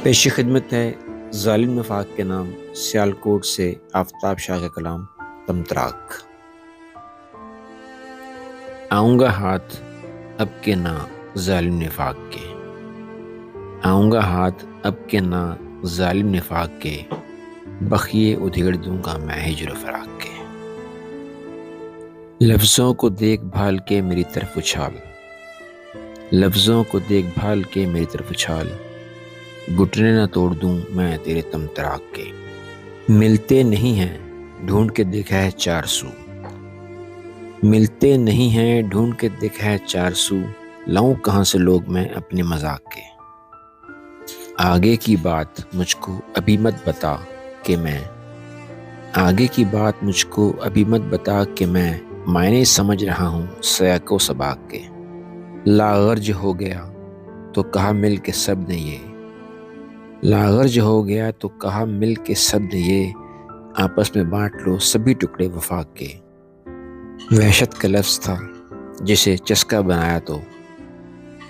पेश खिदमत है जालिम नफाक के नाम सियालकोट से आफताब शाह का कलाम तमतराक। आऊँगा हाथ अब के ना जालिम नफाक के, आऊँगा हाथ अब के ना जालिम नफाक के, बखिए उधेड़ दूंगा मैं हिज्र फराक के। लफ्ज़ों को देखभाल के मेरी तरफ उछाल, लफ्ज़ों को देखभाल के मेरी तरफ उछाल, घुटने न तोड़ दूं मैं तेरे तमतराक के। मिलते नहीं हैं ढूंढ के देखा है 400, मिलते नहीं हैं ढूंढ के देखा है 400, लाऊं कहाँ से लोग मैं अपने मजाक के। आगे की बात मुझको अभी मत बता कि मैं, आगे की बात मुझको अभी मत बता कि मैं मायने समझ रहा हूँ सयाको सबाक के। लागर्ज हो गया तो कहा मिल के सब ने ये, लागर्ज हो गया तो कहा मिल के सब ने ये, आपस में बांट लो सभी टुकड़े वफाक के। वहशत का लफ्ज़ था जिसे चस्का बनाया तो,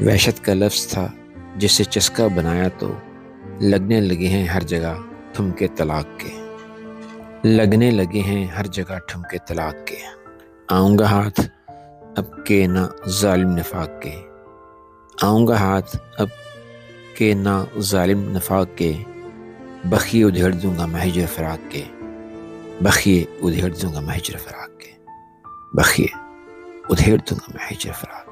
वहशत का लफ्ज़ था जिसे चस्का बनाया तो, लगने लगे हैं हर जगह ठुमके तलाक के, लगने लगे हैं हर जगह ठुमके तलाक के। आऊँगा हाथ अब के ना जालिम नफाक के, आऊँगा हाथ अब के ना जालिम नफाक के, बखिए उधेड़ दूंगा मैं हिज्र फराक के, बखिए उधेड़ दूंगा मैं हिज्र फराक के, बखिए उधेड़ दूंगा मैं हिज्र फराक।